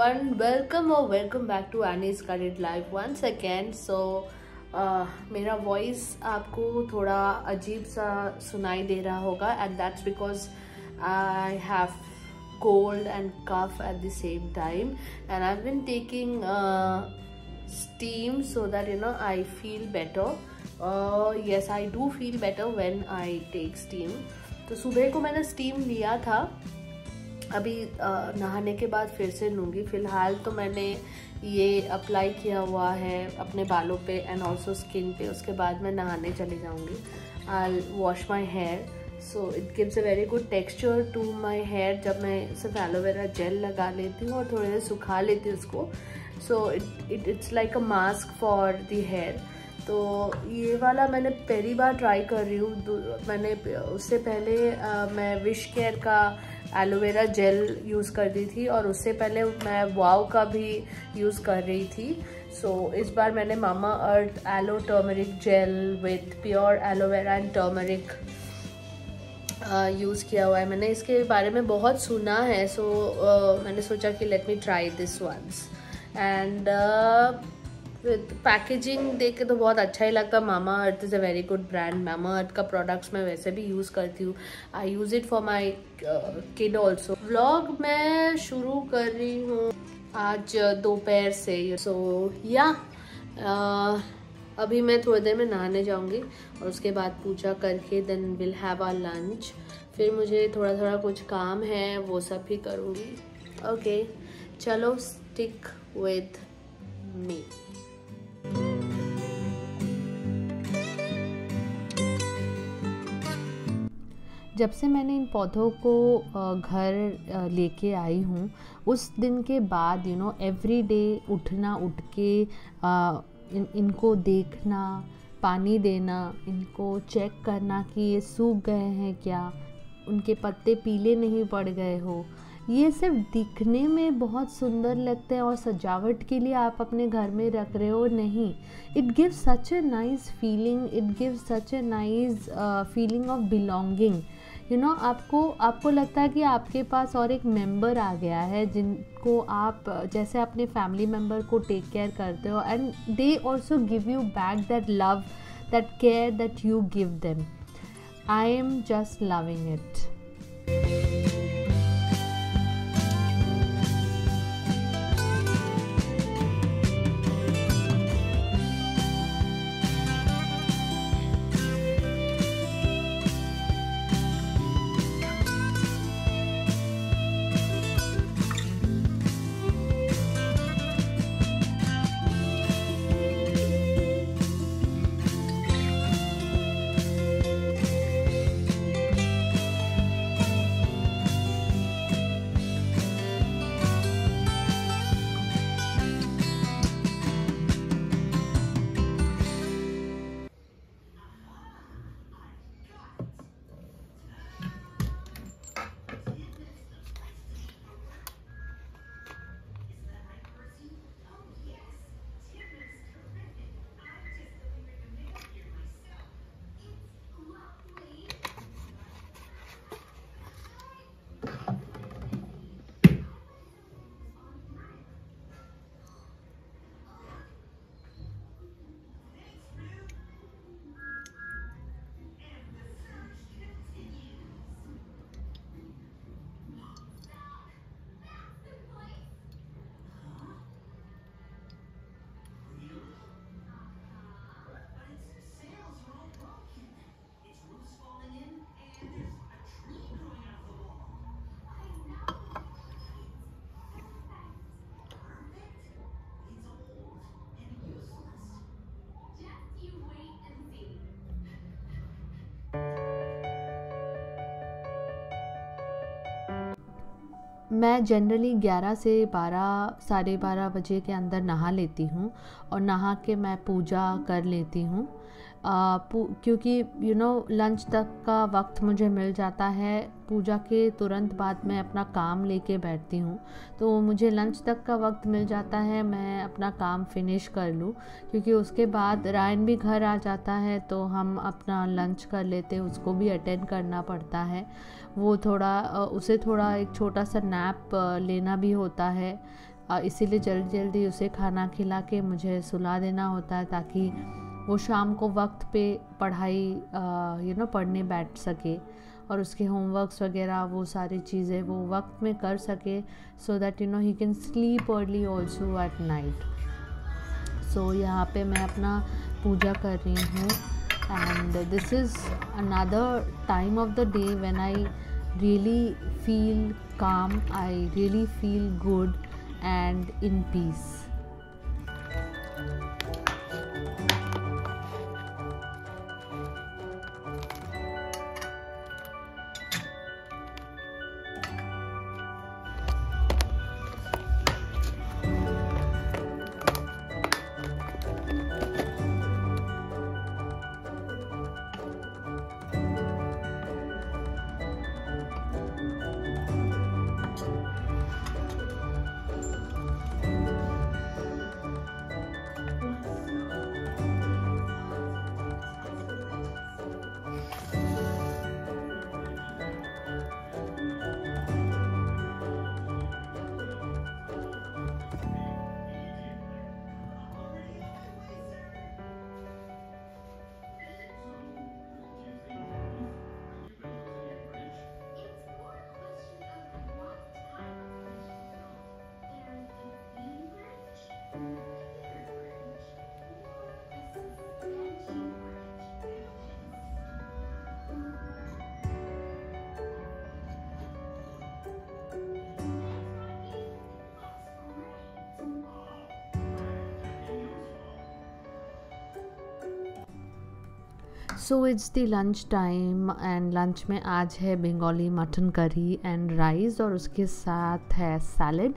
everyone, welcome or welcome back to Annie's Credit Life once again. So मेरा voice आपको थोड़ा अजीब सा सुनाई दे रहा होगा and that's because I have cold and cough at the same time and I've been taking steam so that I feel better. Yes, I do feel better when I take steam. तो सुबह को मैंने steam लिया था, अभी नहाने के बाद फिर से लूँगी. फ़िलहाल तो मैंने ये अप्लाई किया हुआ है अपने बालों पे एंड ऑल्सो स्किन पे. उसके बाद मैं नहाने चली जाऊँगी. I wash my hair so it gives a very good texture to my hair. जब मैं सिर्फ एलोवेरा जेल लगा लेती हूँ और थोड़े देर सुखा लेती हूँ उसको, so it's like a mask for the hair. तो ये वाला मैंने पहली बार ट्राई कर रही हूँ. मैंने उससे पहले मैं विश केयर का एलोवेरा जेल यूज़ करती थी और उससे पहले मैं वाव का भी यूज़ कर रही थी. सो इस बार मैंने Mamaearth aloe turmeric gel with pure aloe vera and turmeric use किया हुआ है. मैंने इसके बारे में बहुत सुना है, सो मैंने सोचा कि let me try this once. And packaging देख के तो बहुत अच्छा ही लगता. Mamaearth is a very good brand. Mamaearth का प्रोडक्ट्स मैं वैसे भी यूज़ करती हूँ. I use it for my kid also. Vlog मैं शुरू कर रही हूँ आज दोपहर से. सो या अभी मैं थोड़ी देर में नहाने जाऊँगी और उसके बाद पूजा करके then will have our lunch. फिर मुझे थोड़ा थोड़ा कुछ काम है, वो सब भी करूँगी. ओके, चलो स्टिक विद मी. जब से मैंने इन पौधों को घर लेके आई हूँ उस दिन के बाद एवरी डे उठ के इनको देखना, पानी देना, इनको चेक करना कि ये सूख गए हैं क्या, उनके पत्ते पीले नहीं पड़ गए हो. ये सिर्फ दिखने में बहुत सुंदर लगते हैं और सजावट के लिए आप अपने घर में रख रहे हो नहीं. It gives such a nice feeling. It gives such a nice feeling of belonging. आपको लगता है कि आपके पास और एक मेंबर आ गया है जिनको आप जैसे अपने फैमिली मेंबर को टेक केयर करते हो and they also give you back that love, that care that you give them. I am just loving it. मैं जनरली 11 से 12 साढ़े 12 बजे के अंदर नहा लेती हूँ और नहा के मैं पूजा कर लेती हूँ. क्योंकि लंच तक का वक्त मुझे मिल जाता है. पूजा के तुरंत बाद मैं अपना काम लेके बैठती हूँ, तो मुझे लंच तक का वक्त मिल जाता है मैं अपना काम फिनिश कर लूँ. क्योंकि उसके बाद रायन भी घर आ जाता है तो हम अपना लंच कर लेते हैं, उसको भी अटेंड करना पड़ता है. वो उसे थोड़ा एक छोटा सा नैप लेना भी होता है. इसीलिए जल्दी जल्दी उसे खाना खिला के मुझे सुला देना होता है, ताकि वो शाम को वक्त पे पढ़ाई पढ़ने बैठ सके और उसके होमवर्क्स वगैरह वो सारी चीज़ें वो वक्त में कर सके, so that he can sleep early also at night. So यहाँ पे मैं अपना पूजा कर रही हूँ, and this is another time of the day when I really feel calm, I really feel good and in peace. So it's the lunch time, and lunch में आज है Bengali mutton curry and rice, और उसके साथ है salad.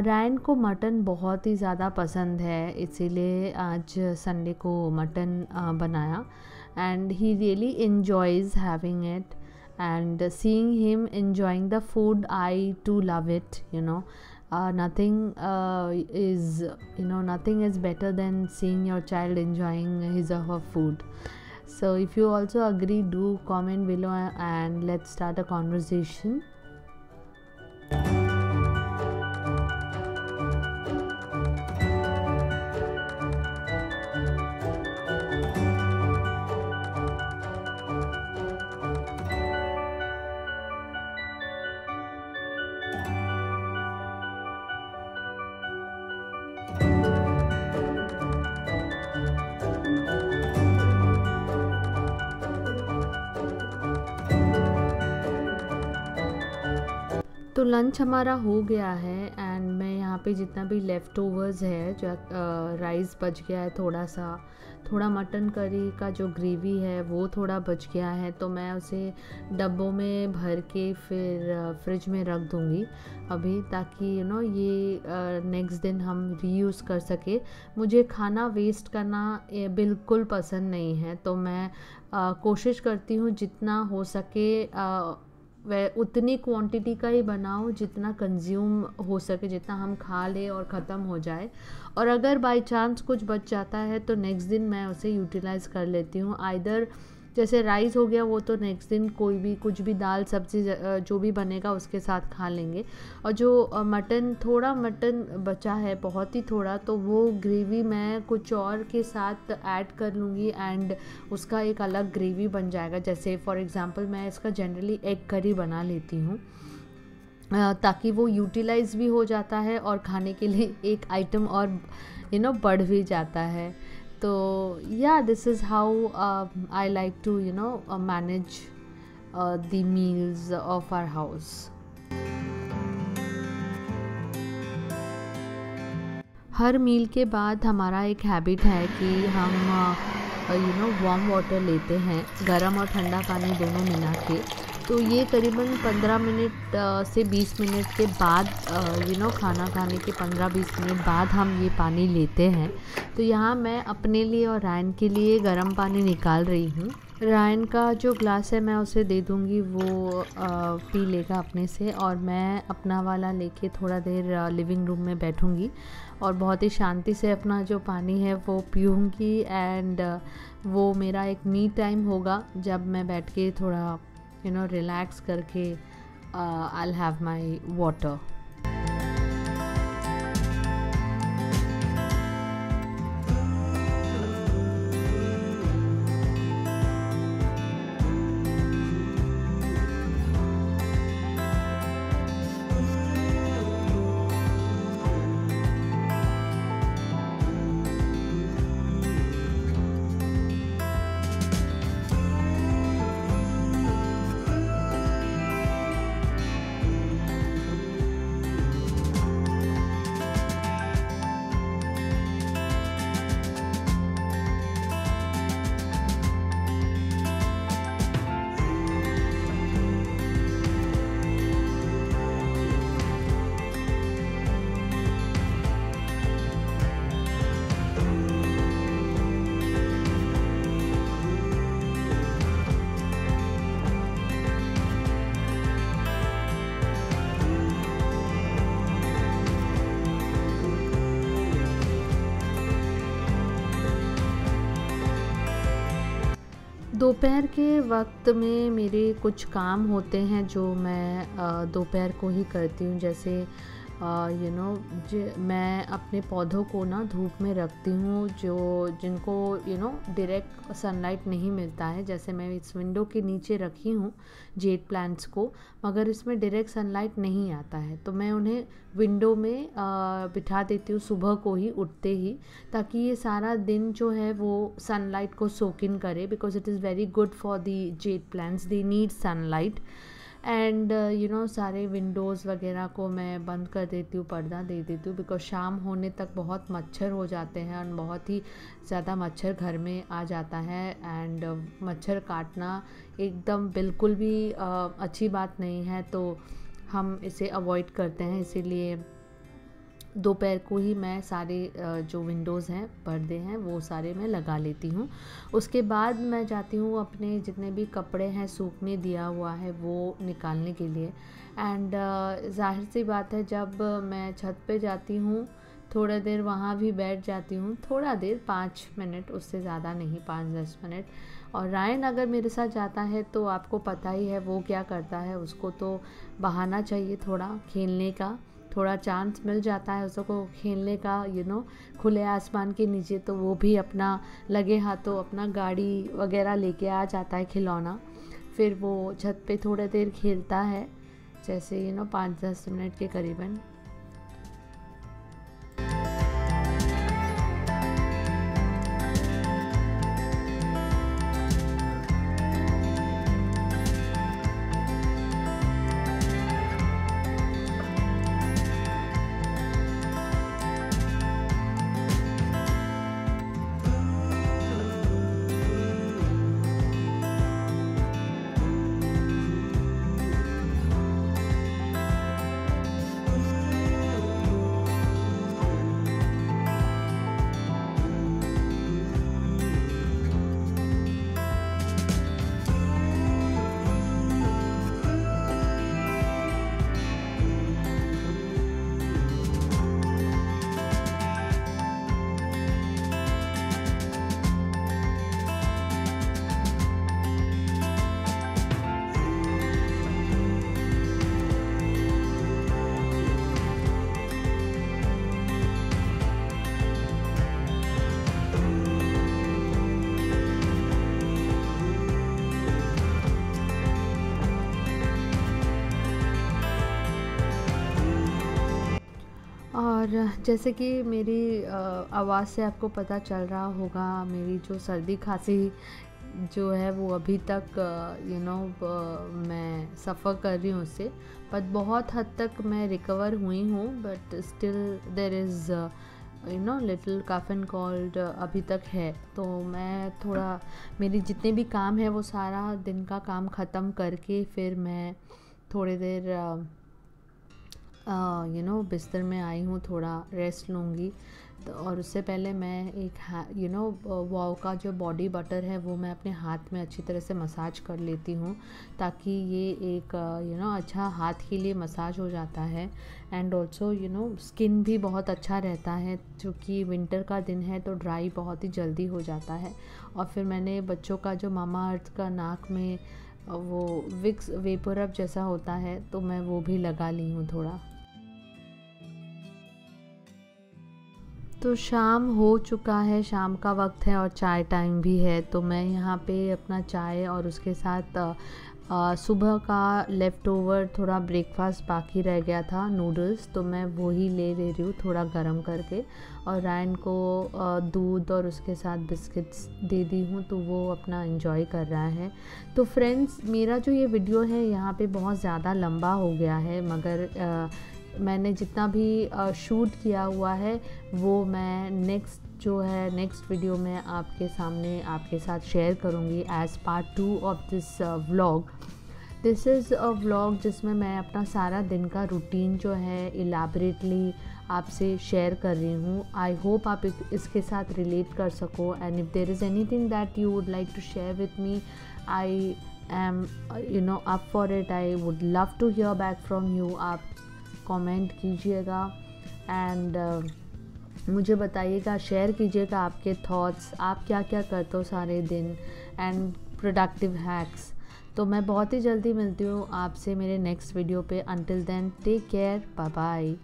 Ryan को mutton बहुत ही ज़्यादा पसंद है, इसीलिए आज संडे को मटन बनाया, and he really enjoys having it, and seeing him enjoying the food, I too love it. Nothing is better than seeing your child enjoying his or her food. So if you also agree, do comment below and let's start a conversation. तो lunch हमारा हो गया है, and मैं यहाँ पे जितना भी लेफ़्ट ओवर्स है, जो राइस बच गया है थोड़ा मटन करी का जो ग्रेवी है वो थोड़ा बच गया है, तो मैं उसे डब्बों में भर के फिर फ्रिज में रख दूँगी अभी, ताकि ये नेक्स्ट दिन हम रीयूज़ कर सके। मुझे खाना वेस्ट करना बिल्कुल पसंद नहीं है, तो मैं कोशिश करती हूँ जितना हो सके वह उतनी क्वांटिटी का ही बनाओ जितना कंज्यूम हो सके, जितना हम खा ले और ख़त्म हो जाए। और अगर बाय चांस कुछ बच जाता है तो नेक्स्ट दिन मैं उसे यूटिलाइज़ कर लेती हूँ। आइदर जैसे राइस हो गया, वो तो नेक्स्ट दिन कोई भी कुछ भी दाल सब्ज़ी जो भी बनेगा उसके साथ खा लेंगे, और जो थोड़ा मटन बचा है, बहुत ही थोड़ा, तो वो ग्रेवी मैं कुछ और के साथ ऐड कर लूँगी, एंड उसका एक अलग ग्रेवी बन जाएगा। जैसे फॉर एग्ज़ाम्पल मैं इसका जनरली एग करी बना लेती हूँ, ताकि वो यूटिलाइज़ भी हो जाता है और खाने के लिए एक आइटम और बढ़ भी जाता है। तो yeah, this is how I like to manage the meals of our house. हर मील के बाद हमारा एक हैबिट है कि हम वार्म वाटर लेते हैं, गरम और ठंडा पानी दोनों मिला के। तो ये करीबन 15 मिनट से 20 मिनट के बाद खाना खाने के 15-20 मिनट बाद हम ये पानी लेते हैं। तो यहाँ मैं अपने लिए और रायन के लिए गर्म पानी निकाल रही हूँ। रायन का जो ग्लास है मैं उसे दे दूँगी, वो पी लेगा अपने से, और मैं अपना वाला लेके थोड़ा देर लिविंग रूम में बैठूँगी और बहुत ही शांति से अपना जो पानी है वो पीऊँगी। एंड वो मेरा एक मी टाइम होगा जब मैं बैठ के थोड़ा रिलैक्स करके I'll have my water. दोपहर के वक्त में मेरे कुछ काम होते हैं जो मैं दोपहर को ही करती हूँ। जैसे मैं अपने पौधों को ना धूप में रखती हूँ, जिनको डायरेक्ट सनलाइट नहीं मिलता है। जैसे मैं इस विंडो के नीचे रखी हूँ जेड प्लांट्स को, मगर इसमें डायरेक्ट सनलाइट नहीं आता है, तो मैं उन्हें विंडो में बिठा देती हूँ सुबह को ही उठते ही, ताकि ये सारा दिन जो है वो सनलाइट को सोक इन करे, because it is very good for the Z plants, they need sunlight. And सारे विंडोज़ वगैरह को मैं बंद कर देती हूँ, पर्दा दे देती हूँ, बिकॉज शाम होने तक बहुत मच्छर हो जाते हैं और बहुत ही ज़्यादा मच्छर घर में आ जाता है। एंड मच्छर काटना एकदम बिल्कुल भी अच्छी बात नहीं है, तो हम इसे अवॉइड करते हैं। इसीलिए दोपहर को ही मैं सारे जो विंडोज़ हैं, पर्दे हैं, वो सारे मैं लगा लेती हूँ। उसके बाद मैं जाती हूँ अपने जितने भी कपड़े हैं सूखने दिया हुआ है वो निकालने के लिए। एंड ज़ाहिर सी बात है, जब मैं छत पे जाती हूँ थोड़ा देर वहाँ भी बैठ जाती हूँ, थोड़ा देर 5 मिनट, उससे ज़्यादा नहीं, 5-10 मिनट। और रायन अगर मेरे साथ जाता है तो आपको पता ही है वो क्या करता है, उसको तो बहाना चाहिए थोड़ा खेलने का, थोड़ा चांस मिल जाता है उसको खेलने का खुले आसमान के नीचे, तो वो भी अपना लगे हाथों अपना गाड़ी वगैरह लेके आ जाता है खिलौना। फिर वो छत पे थोड़ी देर खेलता है, जैसे 5-10 मिनट के करीबन। और जैसे कि मेरी आवाज़ से आपको पता चल रहा होगा, मेरी जो सर्दी खांसी जो है वो अभी तक मैं सफ़र कर रही हूँ उससे, बट बहुत हद तक मैं रिकवर हुई हूँ। But still there is little cough and cold अभी तक है। तो मैं थोड़ा, मेरी जितने भी काम है वो सारा दिन का काम ख़त्म करके फिर मैं थोड़ी देर बिस्तर में आई हूँ, थोड़ा रेस्ट लूँगी। तो और उससे पहले मैं एक वाव का जो बॉडी बटर है वो मैं अपने हाथ में अच्छी तरह से मसाज कर लेती हूँ, ताकि ये एक अच्छा हाथ के लिए मसाज हो जाता है। एंड ऑल्सो स्किन भी बहुत अच्छा रहता है, क्योंकि विंटर का दिन है तो ड्राई बहुत ही जल्दी हो जाता है। और फिर मैंने बच्चों का जो मामा अर्थ का नाक में वो विक्स वेपोरब जैसा होता है, तो मैं वो भी लगा ली हूँ थोड़ा। तो शाम हो चुका है, शाम का वक्त है और चाय टाइम भी है। तो मैं यहाँ पे अपना चाय और उसके साथ सुबह का लेफ़्ट ओवर थोड़ा ब्रेकफास्ट बाकी रह गया था, नूडल्स, तो मैं वो ही ले रही हूँ थोड़ा गरम करके। और रायन को दूध और उसके साथ बिस्किट्स दे दी हूँ, तो वो अपना एंजॉय कर रहा है। तो फ्रेंड्स, मेरा जो ये वीडियो है यहाँ पे बहुत ज़्यादा लंबा हो गया है, मगर मैंने जितना भी शूट किया हुआ है वो मैं नेक्स्ट वीडियो में आपके सामने आपके साथ शेयर करूँगी as part 2 of this vlog. This is a vlog जिसमें मैं अपना सारा दिन का रूटीन जो है इलेबरेटली आपसे शेयर कर रही हूँ। आई होप आप इसके साथ रिलेट कर सको, and if there is anything that you would like to share with me, I am up for it. I would love to hear back from you. आप कमेंट कीजिएगा एंड मुझे बताइएगा, share कीजिएगा आपके थॉट्स, आप क्या क्या करते हो सारे दिन। And productive hacks. तो मैं बहुत ही जल्दी मिलती हूँ आपसे मेरे नेक्स्ट वीडियो पे। Until then take care, bye bye.